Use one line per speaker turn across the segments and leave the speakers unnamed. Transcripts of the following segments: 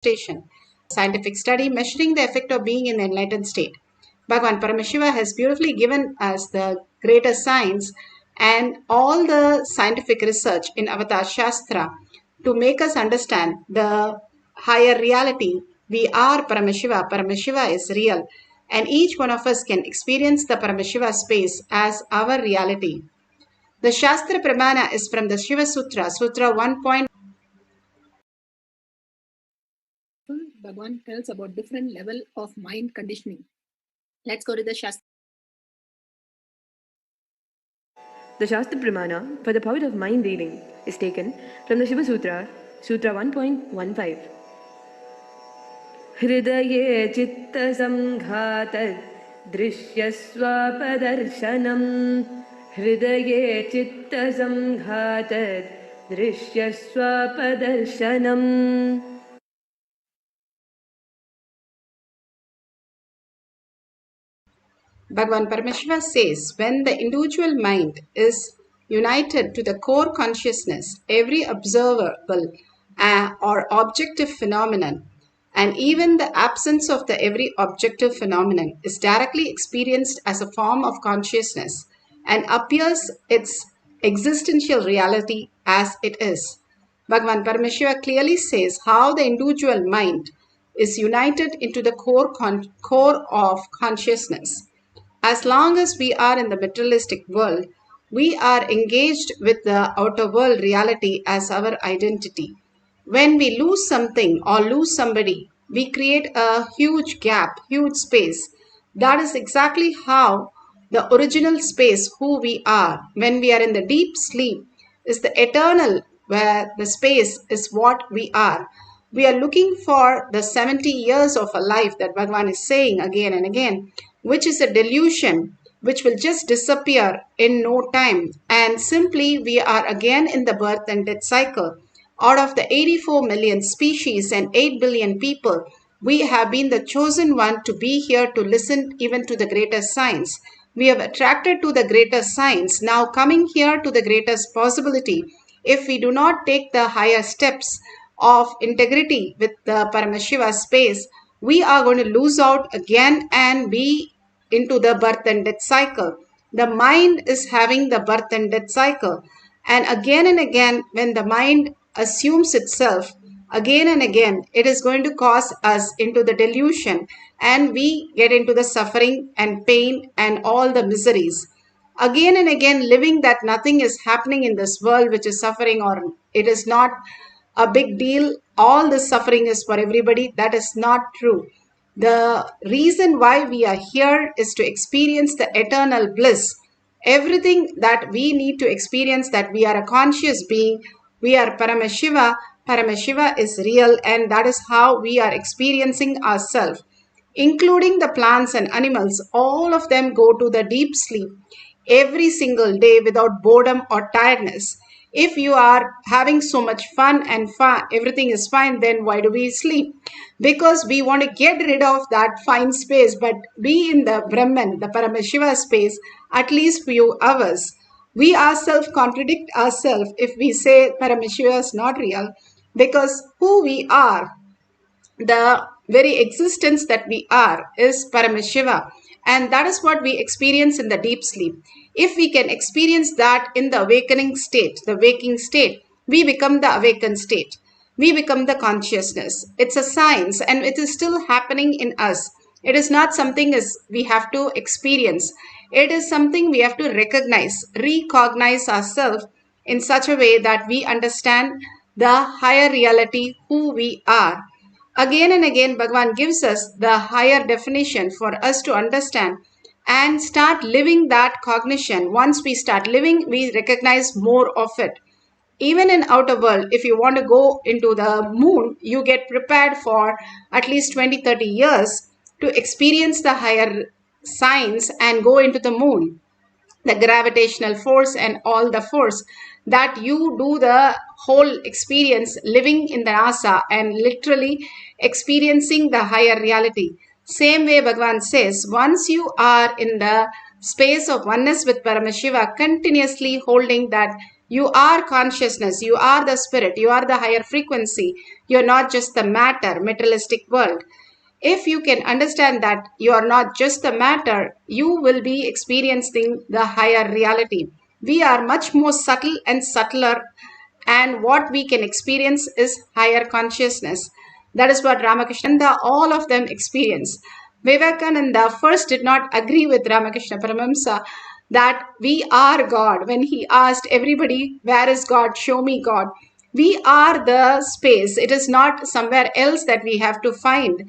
manifestation. Scientific study measuring the effect of being in the enlightened state. Bhagavan Paramashiva has beautifully given us the greater science and all the scientific research in Avatar Shastra to make us understand the higher reality. We are Paramashiva. Paramashiva is real. And each one of us can experience the Paramashiva space as our reality. The Shastra Pramana is from the Shiva Sutra, Sutra 1.
Bhagavan tells about different level of mind conditioning. Let's go to the Shastra.
The Shastra Pramana for the power of mind reading is taken from the Shiva Sutra, Sutra 1.15. Hridaye chitta samghatad drishyaswapadarsanam. Hridaye chitta samghatad drishyaswapadarsanam.
Bhagavan Paramashiva says, when the individual mind is united to the core consciousness, every observable or objective phenomenon, and even the absence of the every objective phenomenon is directly experienced as a form of consciousness and appears its existential reality as it is. Bhagavan Paramashiva clearly says how the individual mind is united into the core of consciousness. As long as we are in the materialistic world, we are engaged with the outer world reality as our identity. When we lose something or lose somebody, we create a huge gap, huge space. That is exactly how the original space, who we are, when we are in the deep sleep, is the eternal, where the space is what we are. We are looking for the 70 years of a life that Bhagavan is saying again and again, which is a delusion which will just disappear in no time. And simply we are again in the birth and death cycle. Out of the 84 million species and 8 billion people, we have been the chosen one to be here to listen even to the greatest science. We have attracted to the greatest science, now coming here to the greatest possibility. If we do not take the higher steps of integrity with the Paramashiva space, we are going to lose out again and be into the birth and death cycle. The mind is having the birth and death cycle. And again, when the mind assumes itself, again and again, it is going to cause us into the delusion and we get into the suffering and pain and all the miseries. Again and again, living that nothing is happening in this world which is suffering, or it is not a big deal, all this suffering is for everybody. That is not true. The reason why we are here is to experience the eternal bliss. Everything that we need to experience, that we are a conscious being, we are Paramashiva. Paramashiva is real, and that is how we are experiencing ourselves. Including the plants and animals, all of them go to the deep sleep every single day without boredom or tiredness. If you are having so much fun and everything is fine, then why do we sleep? Because we want to get rid of that fine space, but be in the Brahman, the Paramashiva space, at least few hours. We ourselves contradict ourselves if we say Paramashiva is not real, because who we are, the very existence that we are, is Paramashiva. And that is what we experience in the deep sleep. If we can experience that in the awakening state, the waking state, we become the awakened state. We become the consciousness. It's a science and it is still happening in us. It is not something as we have to experience. It is something we have to recognize ourselves in such a way that we understand the higher reality, who we are. Again and again, Bhagavan gives us the higher definition for us to understand and start living that cognition. Once we start living, we recognize more of it. Even in outer world, if you want to go into the moon, you get prepared for at least 20-30 years to experience the higher science and go into the moon. The gravitational force and all the force, that you do the whole experience living in the NASA and literally experiencing the higher reality. Same way Bhagavan says, once you are in the space of oneness with Paramashiva, continuously holding that You are consciousness. You are the spirit. You are the higher frequency. You're not just the matter, materialistic world. If you can understand that you are not just the matter, you will be experiencing the higher reality. We are much more subtle and subtler, and what we can experience is higher consciousness. That is what Ramakrishna and all of them experience. Vivekananda first did not agree with Ramakrishna Paramahamsa that we are God. When he asked everybody, where is God? Show me God. We are the space. It is not somewhere else that we have to find.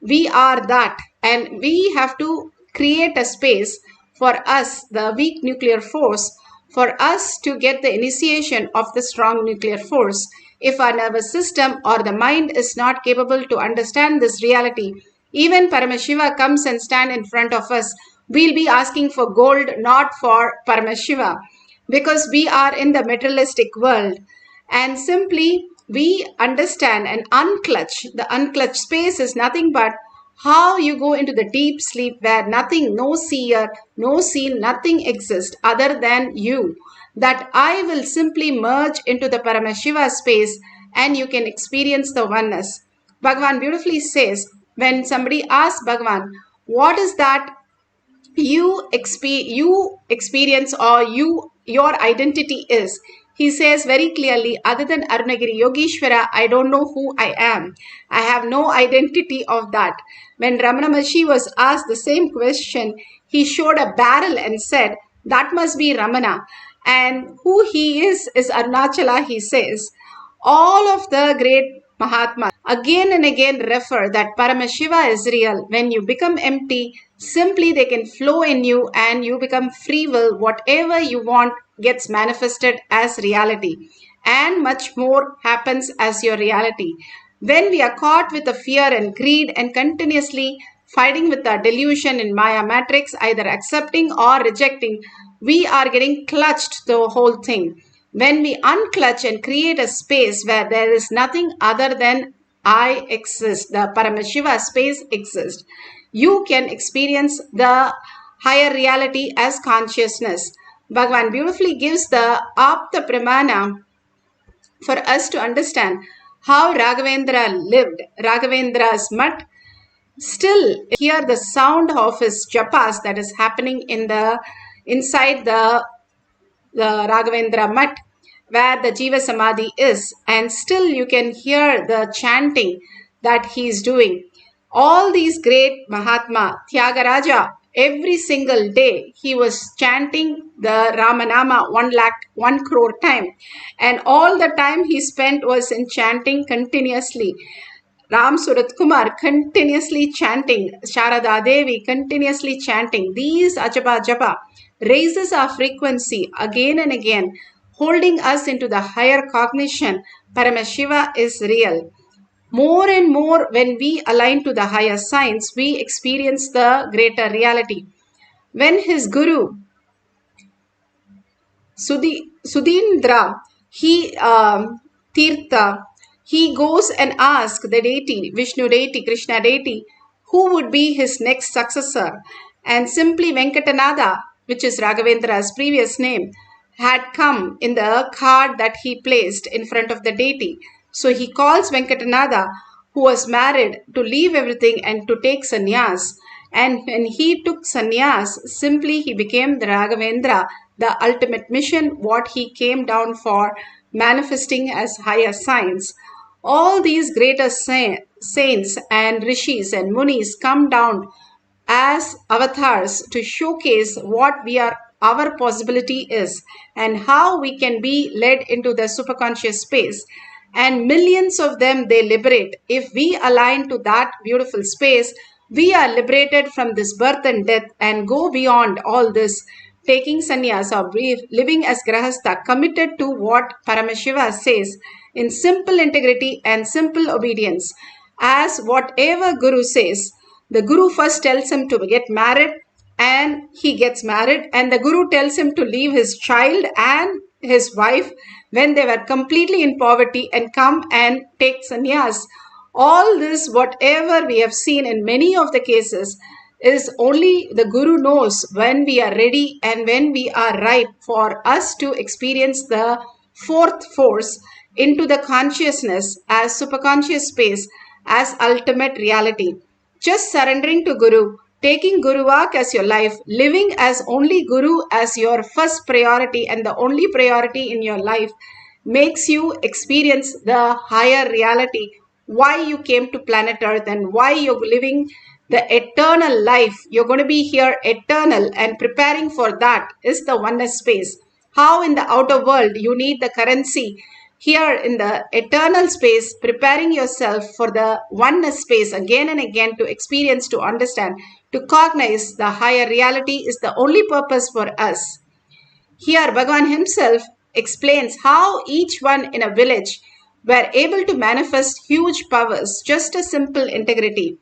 We are that, and we have to create a space for us, the weak nuclear force, for us to get the initiation of the strong nuclear force. If our nervous system or the mind is not capable to understand this reality, even Paramashiva comes and stand in front of us, we'll be asking for gold, not for Paramashiva, because we are in the materialistic world. And simply we understand and unclutch. The unclutched space is nothing but how you go into the deep sleep where nothing, no seer, no seen, nothing exists other than you. That I will simply merge into the Paramashiva space and you can experience the oneness. Bhagavan beautifully says, when somebody asks Bhagavan, what is that you experience or your identity is, he says very clearly, other than Arunagiri Yogeshwara, I don't know who I am. I have no identity of that. When Ramana Maharshi was asked the same question, he showed a barrel and said, that must be Ramana. And who he is Arunachala, he says. All of the great Mahatmas again and again refer that Paramashiva is real. When you become empty, simply they can flow in you and you become free will. Whatever you want gets manifested as reality, and much more happens as your reality. When we are caught with the fear and greed and continuously fighting with the delusion in Maya matrix, either accepting or rejecting, we are getting clutched the whole thing. When we unclutch and create a space where there is nothing other than I exist, the Paramashiva space exists, you can experience the higher reality as consciousness. Bhagavan beautifully gives the Apta Pramana for us to understand how Raghavendra lived. Raghavendra's mutt, still hear the sound of his japas that is happening in the inside the Raghavendra mutt where the Jiva Samadhi is, and still you can hear the chanting that he is doing. All these great Mahatma, Tyagaraja, every single day he was chanting the Ramanama 1 crore time, and all the time he spent was in chanting continuously. Ram Surat Kumar continuously chanting, Sharada Devi continuously chanting. These Ajapa Japa raises our frequency again and again, holding us into the higher cognition. Paramashiva is real. More and more, when we align to the higher science, we experience the greater reality. When his guru, Sudindra, Tirtha, he goes and asks the deity, Vishnu deity, Krishna deity, who would be his next successor. And simply Venkatanada, which is Raghavendra's previous name, had come in the card that he placed in front of the deity. So he calls Venkatanada, who was married, to leave everything and to take sannyas. And when he took sannyas, simply he became the Raghavendra, the ultimate mission, what he came down for, manifesting as higher science. All these greater saints and rishis and munis come down as avatars to showcase what our possibility is and how we can be led into the superconscious space. And millions of them they liberate. If we align to that beautiful space, we are liberated from this birth and death and go beyond all this, taking sannyas or living as grahastha, committed to what Paramashiva says in simple integrity and simple obedience. As whatever Guru says, the Guru first tells him to get married and he gets married, and the Guru tells him to leave his child and his wife when they were completely in poverty and come and take sannyas. All this, whatever we have seen in many of the cases, is only the Guru knows when we are ready and when we are ripe for us to experience the fourth force into the consciousness as superconscious space as ultimate reality. Just surrendering to Guru, taking Guru Vak as your life, living as only Guru as your first priority and the only priority in your life makes you experience the higher reality, why you came to planet Earth and why you're living the eternal life. You're going to be here eternal, and preparing for that is the oneness space. How in the outer world you need the currency, here in the eternal space, preparing yourself for the oneness space again and again to experience, to understand, to cognize the higher reality is the only purpose for us. Here, Bhagavan himself explains how each one in a village were able to manifest huge powers, just a simple integrity,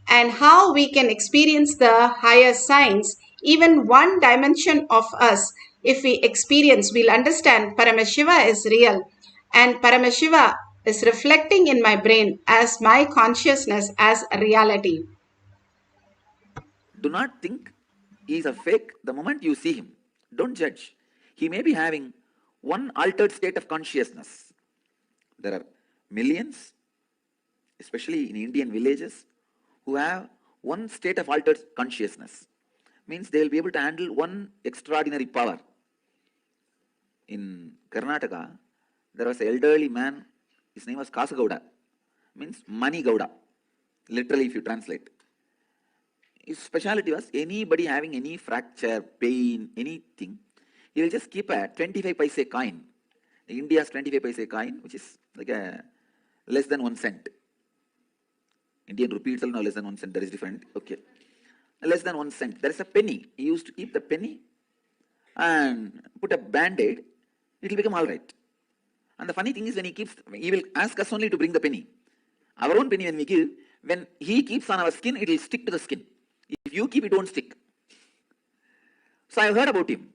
and how we can experience the higher signs, even one dimension of us. If we experience, we'll understand Paramashiva is real, and Paramashiva is reflecting in my brain as my consciousness as a reality.
Do not think he is a fake the moment you see him. Don't judge. He may be having one altered state of consciousness. There are millions, especially in Indian villages, who have one state of altered consciousness. Means they will be able to handle one extraordinary power. In Karnataka, there was an elderly man, his name was Kasagowda, means Money Gowda, literally if you translate. His speciality was anybody having any fracture, pain, anything, he will just keep a 25 paise coin, India's 25 paise coin, which is like a less than 1 cent. Indian rupee itself now less than 1 cent, that is different. Okay. Less than 1 cent. There is a penny. He used to keep the penny and put a band-aid, it will become all right. And the funny thing is, when he will ask us only to bring the penny. Our own penny when we give, when he keeps on our skin, it will stick to the skin. If you keep, it won't stick. So I heard about him.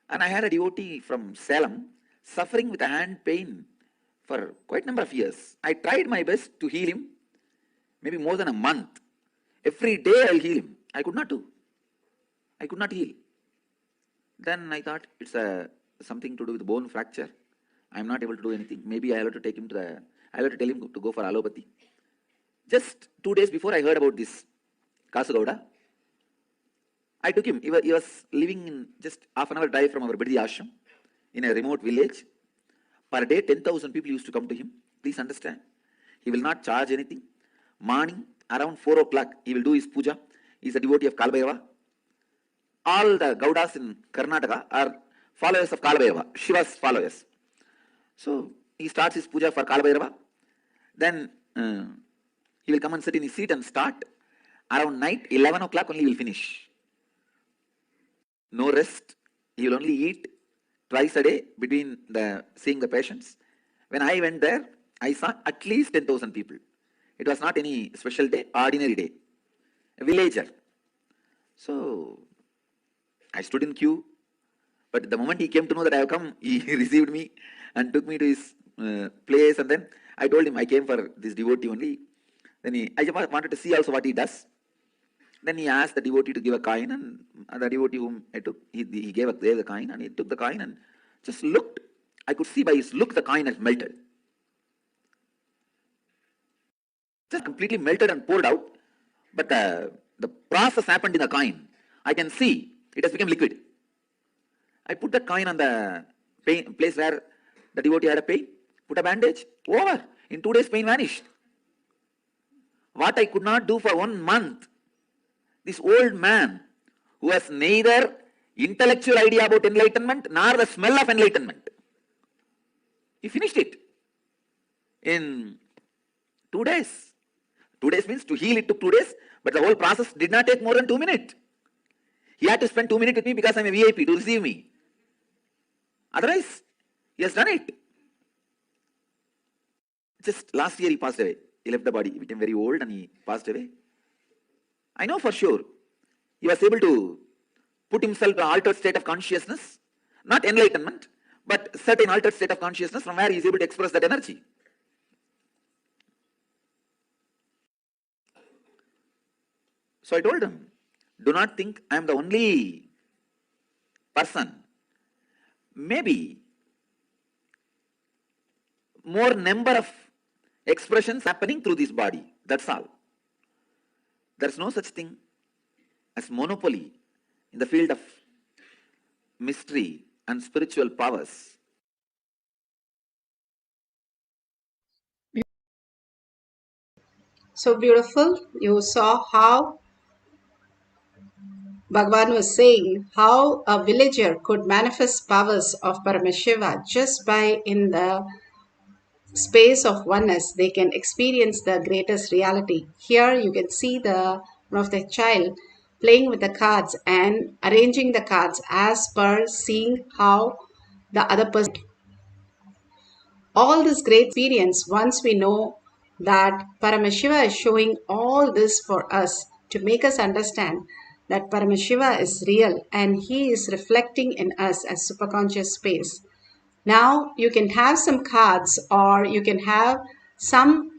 And I had a devotee from Salem suffering with a hand pain for quite a number of years. I tried my best to heal him, maybe more than a month. Every day I'll heal him. I could not do. I could not heal. Then I thought it's something to do with bone fracture. I'm not able to do anything. Maybe I'll have to take him I'll have to tell him to go for allopathy. Just 2 days before I heard about this Kasagowda, I took him. He was living in just half an hour drive from our Bidhi ashram in a remote village. Per day, 10,000 people used to come to him. Please understand. He will not charge anything. Morning, around 4 o'clock, he will do his puja. He is a devotee of Kalabhairava. All the Gaudas in Karnataka are followers of Kalabhairava, Shiva's followers. So, he starts his puja for Kalabhairava. Then, he will come and sit in his seat and start. Around night, 11 o'clock only he will finish. No rest. He will only eat twice a day between seeing the patients. When I went there, I saw at least 10,000 people. It was not any special day, ordinary day. A villager. So, I stood in queue. But the moment he came to know that I have come, he received me and took me to his place. And then I told him I came for this devotee only. Then I just wanted to see also what he does. Then he asked the devotee to give a coin, and the devotee whom I took, he gave the coin, and he took the coin and just looked. I could see by his look the coin has melted. Just completely melted and poured out. But the process happened in the coin. I can see it has become liquid. I put the coin on the place where the devotee had a pain, put a bandage, over. In 2 days, pain vanished. What I could not do for 1 month, this old man who has neither intellectual idea about enlightenment nor the smell of enlightenment, he finished it in 2 days. 2 days means to heal it took 2 days, but the whole process did not take more than 2 minutes. He had to spend 2 minutes with me because I'm a VIP to receive me. Otherwise, he has done it. Just last year he passed away. He left the body. He became very old and he passed away. I know for sure he was able to put himself in an altered state of consciousness, not enlightenment, but certain altered state of consciousness from where he is able to express that energy. So I told him, do not think I am the only person. Maybe more number of expressions happening through this body. That's all. There's no such thing as monopoly in the field of mystery and spiritual powers.
So beautiful. You saw how Bhagavan was saying how a villager could manifest powers of Paramashiva just by in the space of oneness. They can experience the greatest reality. Here you can see the one of the child playing with the cards and arranging the cards as per seeing how the other person. All this great experience, once we know that Paramashiva is showing all this for us to make us understand that Paramashiva is real and he is reflecting in us as superconscious space. Now you can have some cards or you can have some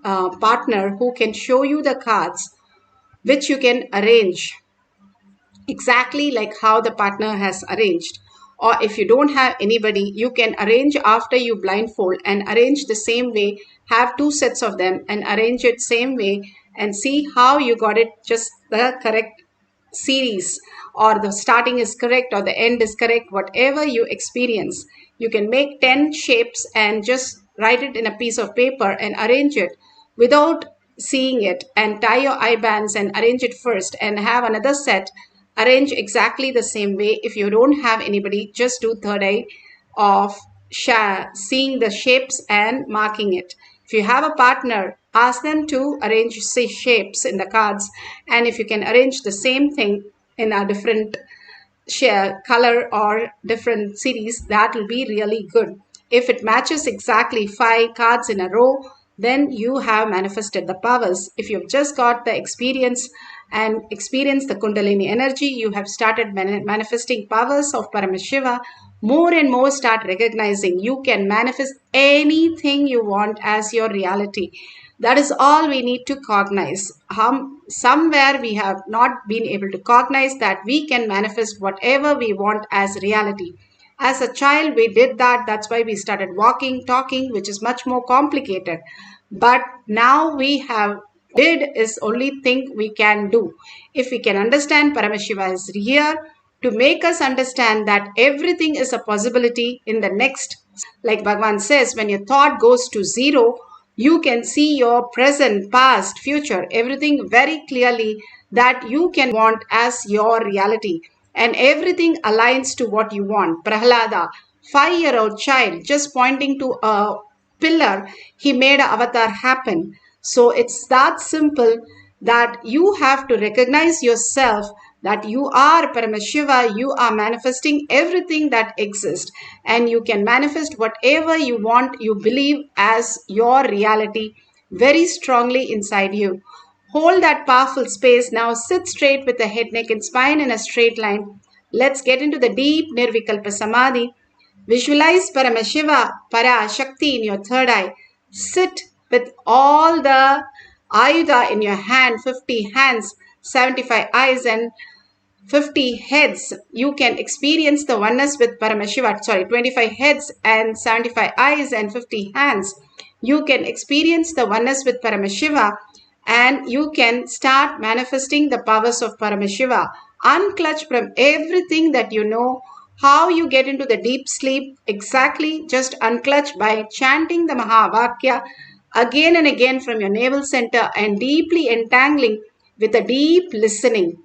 partner who can show you the cards which you can arrange exactly like how the partner has arranged. Or if you don't have anybody, you can arrange after you blindfold and arrange the same way, have two sets of them and arrange it same way and see how you got it just the correct series, or the starting is correct or the end is correct. Whatever you experience, you can make 10 shapes and just write it in a piece of paper and arrange it without seeing it, and tie your eye bands and arrange it first and have another set arrange exactly the same way. If you don't have anybody, just do third eye of seeing the shapes and marking it. If you have a partner, ask them to arrange shapes in the cards, and if you can arrange the same thing in a different share color or different series, that will be really good. If it matches exactly 5 cards in a row, then you have manifested the powers. If you've just got the experience and experienced the Kundalini energy, you have started manifesting powers of Paramashiva. More and more start recognizing you can manifest anything you want as your reality. That is all we need to cognize. Somewhere we have not been able to cognize that we can manifest whatever we want as reality. As a child, we did that. That's why we started walking, talking, which is much more complicated. But now we have did is only thing we can do. If we can understand Paramashiva is here to make us understand that everything is a possibility in the next. Like Bhagavan says, when your thought goes to zero, you can see your present, past, future, everything very clearly that you can want as your reality. And everything aligns to what you want. Prahlada, 5-year-old child, just pointing to a pillar, he made an avatar happen. So it's that simple that you have to recognize yourself that you are Paramashiva, you are manifesting everything that exists, and you can manifest whatever you want, you believe as your reality very strongly inside you. Hold that powerful space. Now sit straight with the head, neck and spine in a straight line. Let's get into the deep Nirvikalpa Samadhi. Visualize Paramashiva, Parashakti in your third eye. Sit with all the Ayuda in your hand, 50 hands, 75 eyes and 50 heads. You can experience the oneness with Paramashiva. 25 heads and 75 eyes and 50 hands. You can experience the oneness with Paramashiva and you can start manifesting the powers of Paramashiva. Unclutch from everything that you know. How you get into the deep sleep, exactly just unclutch by chanting the Mahavakya again and again from your navel center and deeply entangling with a deep listening.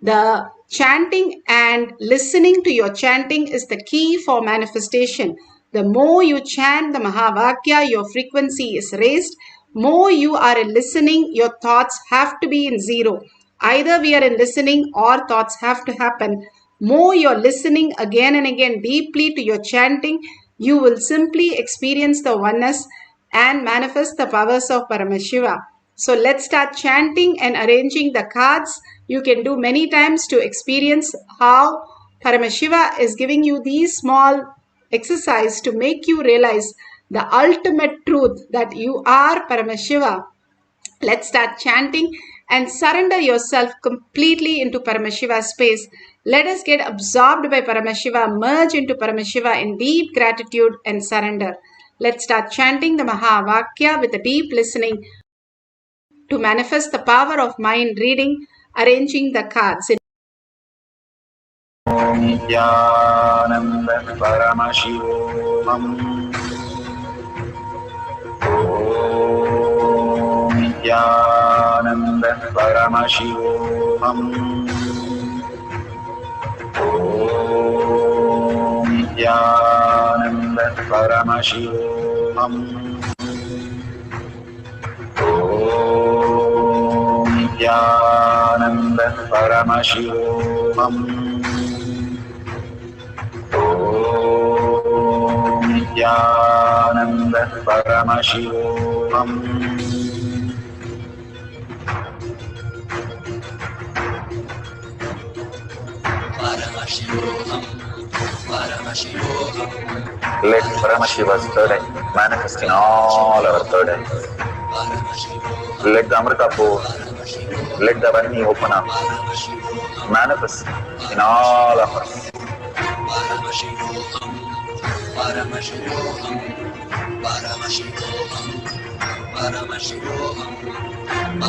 The chanting and listening to your chanting is the key for manifestation. The more you chant the Mahavakya, your frequency is raised. More you are in listening, your thoughts have to be in zero. Either we are in listening or thoughts have to happen. More you're listening again and again deeply to your chanting, you will simply experience the oneness and manifest the powers of Paramashiva. So let's start chanting and arranging the cards. You can do many times to experience how Paramashiva is giving you these small exercise to make you realize the ultimate truth that you are Paramashiva. Let's start chanting and surrender yourself completely into Paramashiva space. Let us get absorbed by Paramashiva, merge into Paramashiva in deep gratitude and surrender. Let's start chanting the Mahavakya with a deep listening to manifest the power of mind reading, arranging the cards.
Nithyananda Paramashivoham. Om Nithyananda Paramashivoham. Om Nithyananda Paramashivoham. Om Nithyananda Paramashivoham. Om Nithyananda Paramashivoham. Let Paramashiva's third eye manifest in all our third eyes. Let the Amrita pour, let the Varni open up, manifest in all of us.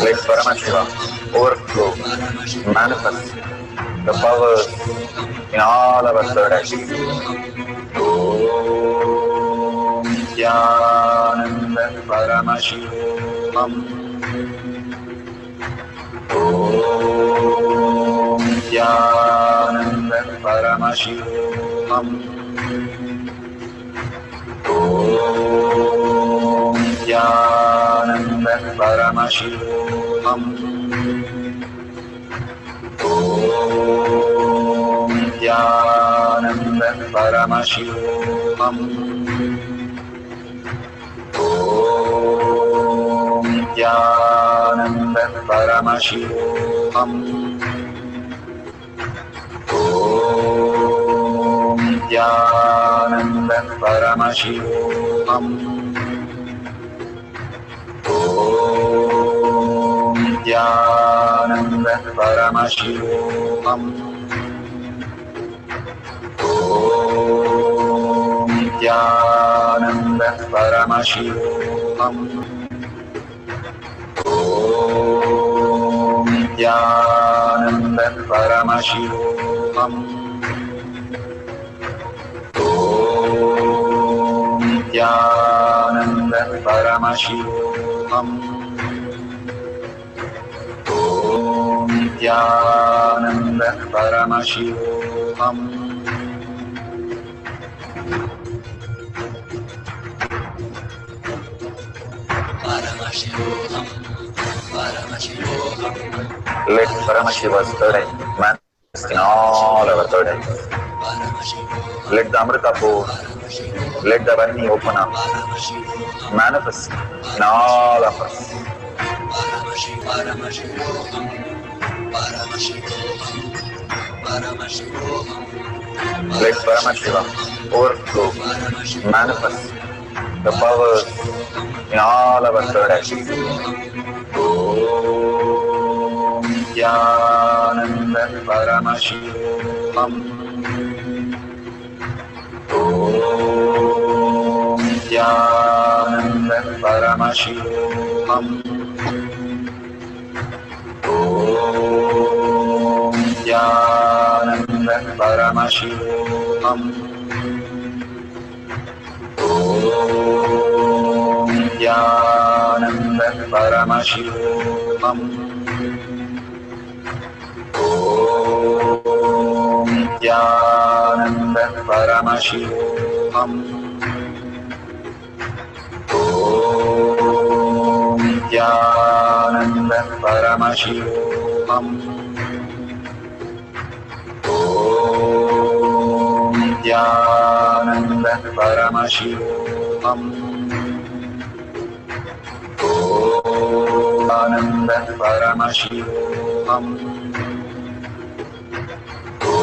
Let Paramashiva overflow, manifest the powers in all our third eyes. Om Nithyananda Paramashivoham. Om Nithyananda Paramashivoham. Om Nithyananda Paramashivoham. Om Nithyananda Paramashivoham. Om Nithyananda Paramashivoham. Om Nithyananda Paramashivoham. Om Nithyananda Paramashivoham. Om Nithyananda Paramashivoham. Om Nithyananda Paramashivoham. Om Nithyananda Paramashivoham. Om Nithyananda Paramashivoham. Let Paramashiva's third eye manifest in all our third eyes. Let the Amrita pour, let the Varni open up, manifest in all of us. Let Paramashiva overflow, manifest the powers in all our third eyes. Om Nithyananda Paramashivoham. Om Nithyananda Paramashivoham. Om Nithyananda Paramashivoham. Om Nithyananda Paramashivoham. Om Nithyananda Paramashivoham. Om Nithyananda Paramashivoham. Om Nithyananda Paramashivoham. Nithyananda Paramashivoham.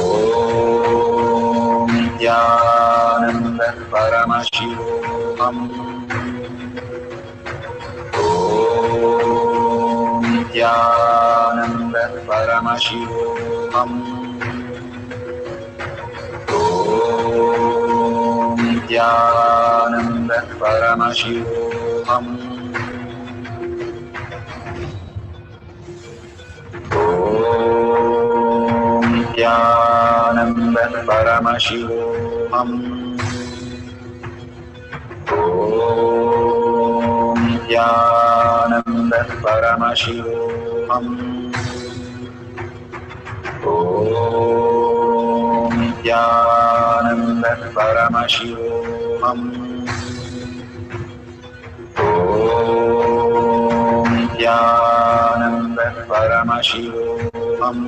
Om Nithyananda Paramashivoham. Om Nithyananda Paramashivoham. Om Nithyananda Paramashivoham. Om Nithyananda Paramashivoham. Om Nithyananda Paramashivoham. Om Nithyananda Paramashivoham. Om Nithyananda Paramashivoham.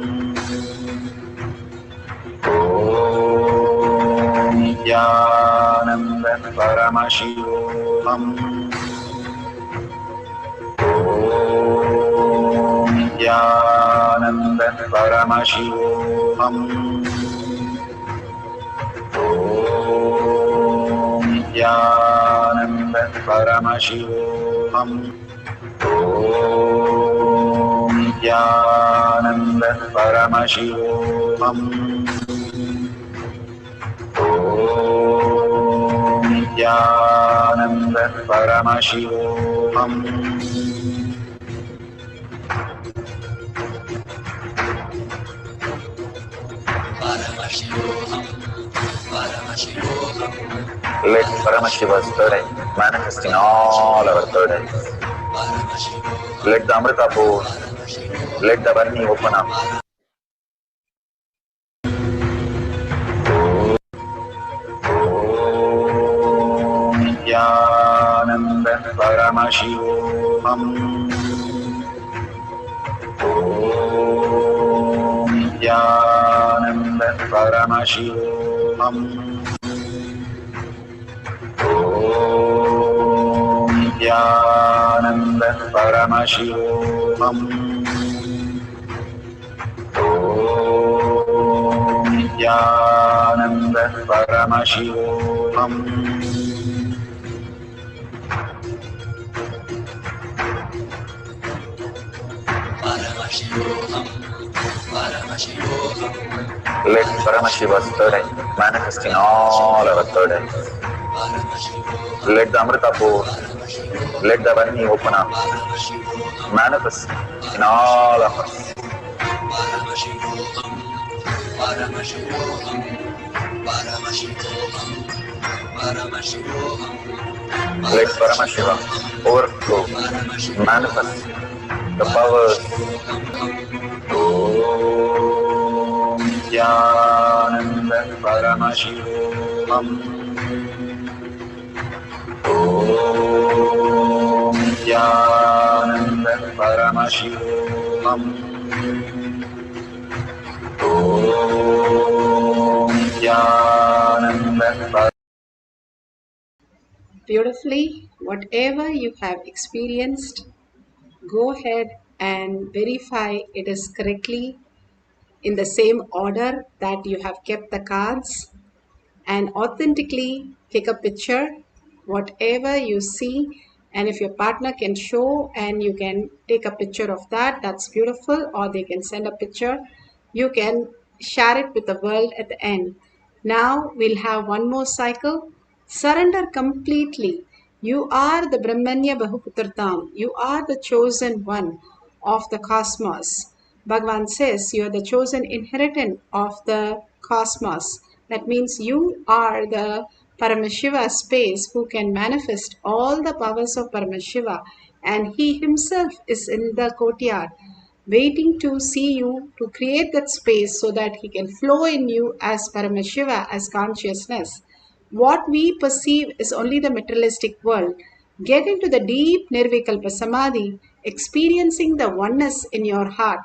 Om Nithyananda Paramashivoham. Om Nithyananda Paramashivoham. Om Nithyananda Paramashivoham. Om Nithyananda Paramashivoham. Om Nithyananda Paramashivoham. Let Paramashiva's third eye manifest in all our third eyes. Let the Amrita pour, let the Varni open up. Om Nithyananda Paramashivoham. Om Nithyananda Paramashivoham. Om Nithyananda Paramashivoham. Om Nithyananda Paramashivoham. Let Paramashiva's third eye manifest in all our third eyes. Let the Amrita pour, let the Varni open up, manifest in all of us. Let Paramashiva overflow, manifest the powers. Om Nithyananda Paramashivoham. Om Nithyananda Paramashivoham. Om Nithyananda Paramashivoham.
Beautifully, whatever you have experienced, go ahead and verify it is correctly in the same order that you have kept the cards, and authentically take a picture whatever you see, and if your partner can show and you can take a picture of that, that's beautiful, or they can send a picture, you can share it with the world at the end. Now we'll have one more cycle. Surrender completely. You are the Brahmanya Bahuputratam. You are the chosen one of the cosmos. Bhagavan says you are the chosen inheritant of the cosmos. That means you are the Paramashiva space who can manifest all the powers of Paramashiva, and he himself is in the courtyard waiting to see you to create that space so that he can flow in you as Paramashiva, as consciousness. What we perceive is only the materialistic world. Get into the deep Nirvikalpa Samadhi, experiencing the oneness in your heart.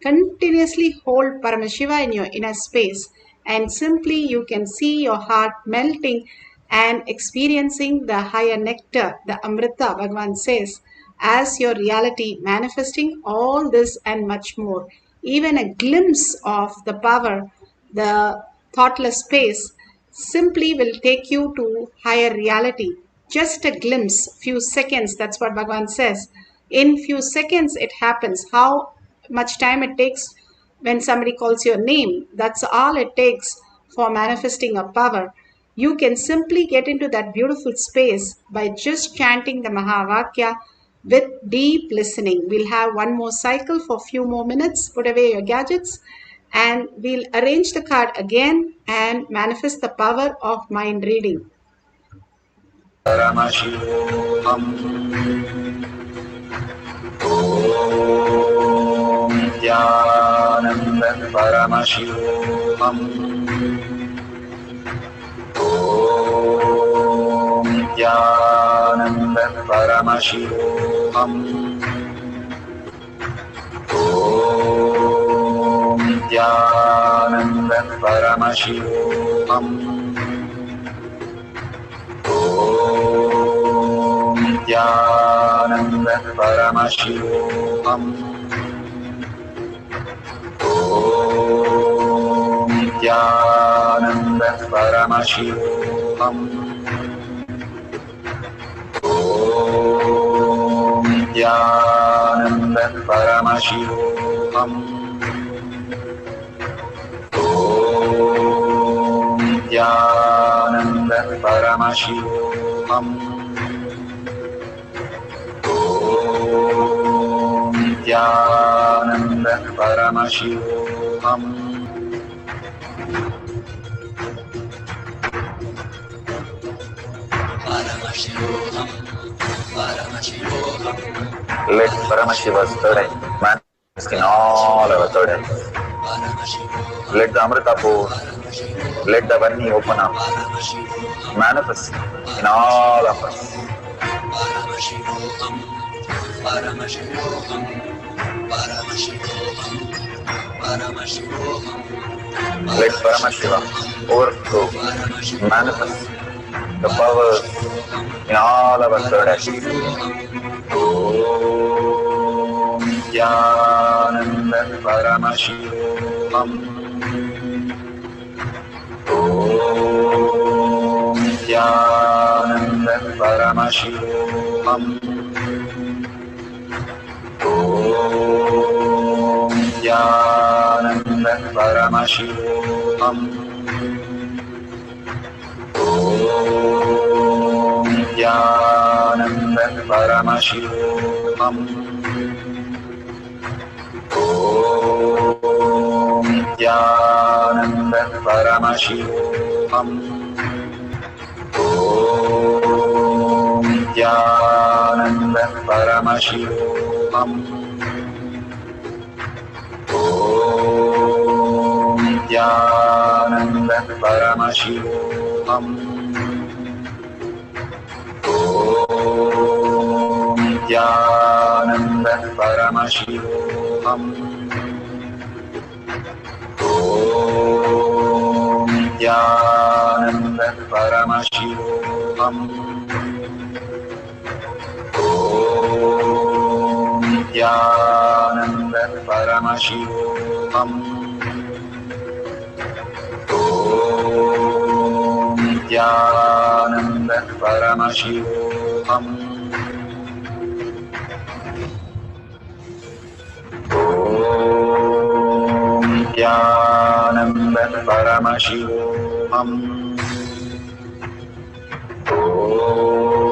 Continuously hold Paramashiva in your inner space, and simply you can see your heart melting and experiencing the higher nectar, the Amrita, Bhagavan says, as your reality, manifesting all this and much more. Even a glimpse of the power, the thoughtless space, simply will take you to higher reality. Just a glimpse, few seconds, that's what Bhagavan says. In few seconds it happens. How much time it takes when somebody calls your name. That's all it takes for manifesting a power. You can simply get into that beautiful space by just chanting the Mahavakya with deep listening. We'll have one more cycle for a few more minutes. Put away your gadgets and we'll arrange the card again and manifest the power of mind reading.
Paramashivoham. Om Nithyananda Paramashivam. Om Nithyananda Paramashivam. Om Nithyananda Paramashivam. Om Nithyananda Paramashivoham. Om Nithyananda Paramashivoham. Om Nithyananda Paramashivoham. Om Nithyananda Paramashivoham. Om Nithyananda Paramashivoham. Let Paramashiva's third eye manifest in all our third eyes. Let the Amrita pour, let the Varni open up, manifest in all of us. Paramashivoham, Paramashivoham, Paramashivoham, Paramashivoham. Let Paramashiva overflow, manifest the powers in all our third eyes. Om Nithyananda Paramashivoham. Om Nithyananda Paramashivoham. Om Nithyananda Paramashivoham. Om Nithyananda Paramashivoham. Om Nithyananda Paramashivoham. Om Nithyananda Paramashivoham. Om Nithyananda Paramashivoham. Om Nithyananda Paramashivoham. Om Nithyananda Paramashivoham. Om Nithyananda Paramashivoham. Om Nithyananda Paramashivoham. Om Nithyananda Paramashivoham.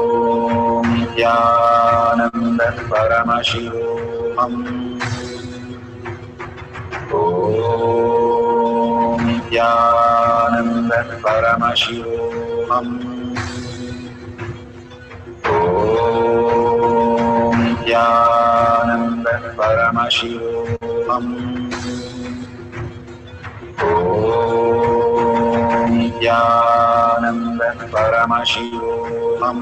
Om Nithyananda Paramashivoham. Om Nithyananda Paramashivoham. Om Nithyananda Paramashivoham. Om Nithyananda Paramashivoham. Om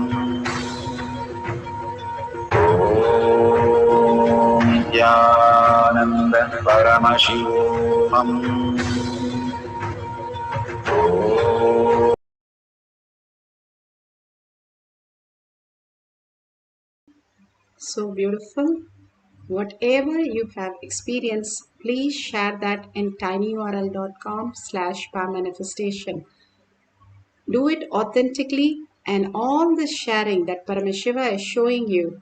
Nithyananda Paramashivoham.
So beautiful. Whatever you have experienced, please share that in tinyurl.com/powermanifestation. Do it authentically, and all the sharing that Paramashiva is showing you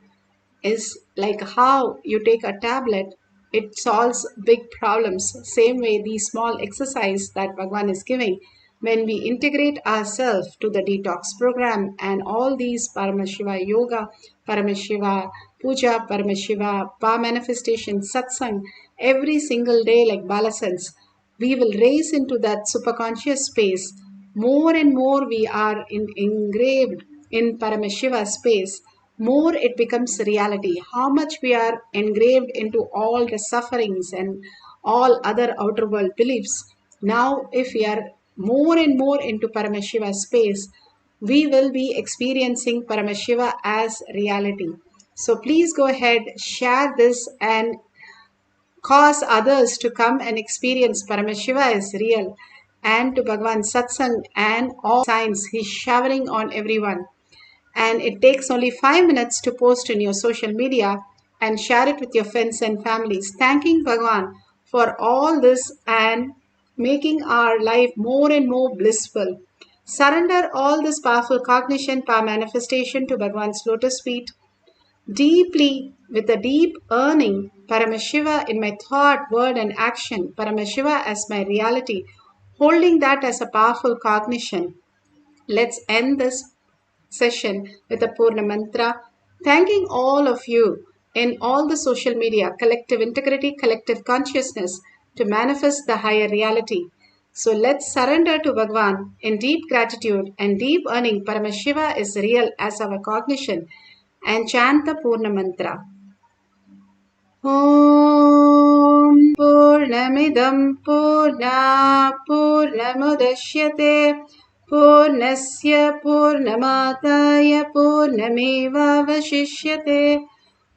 is like how you take a tablet it solves big problems. Same way, the small exercise that Bhagwan is giving, when we integrate ourselves to the detox program and all these Paramashiva yoga, Paramashiva puja, Paramashiva power manifestation, satsang, every single day like Balasans, we will raise into that superconscious space. More and more we are engraved in Paramashiva space, more it becomes reality. How much we are engraved into all the sufferings and all other outer world beliefs. Now, if we are more and more into Paramashiva space, we will be experiencing Paramashiva as reality. So please go ahead, share this and cause others to come and experience Paramashiva as real, and to Bhagavan Satsang and all signs he's showering on everyone. And it takes only 5 minutes to post in your social media and share it with your friends and families, thanking Bhagavan for all this and making our life more and more blissful. Surrender all this powerful cognition, power manifestation to Bhagavan's lotus feet deeply, with a deep earning Paramashiva in my thought, word, and action, Paramashiva as my reality, holding that as a powerful cognition. Let's end this session with a Purna Mantra, thanking all of you in all the social media, collective integrity, collective consciousness to manifest the higher reality. So let's surrender to Bhagavan in deep gratitude and deep earning Paramashiva is real as our cognition and chant the Purna Mantra. Om Purnamidam Purna Purnamudashyate Purnasya Purnamataya Purnameva Vashishyate.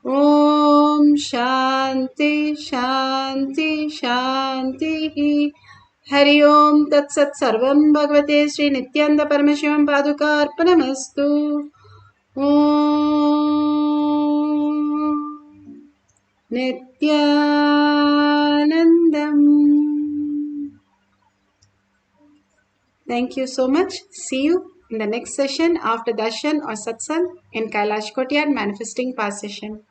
Om Shanti Shanti Shanti. Hari Om Tat Sat Sarvam Bhagavate Sri Nithyananda Paramashivam Paduka Arpanamastu. Om Nithyanandam. Thank you so much. See you in the next session after darshan or satsang in Kailash Courtyard manifesting power session.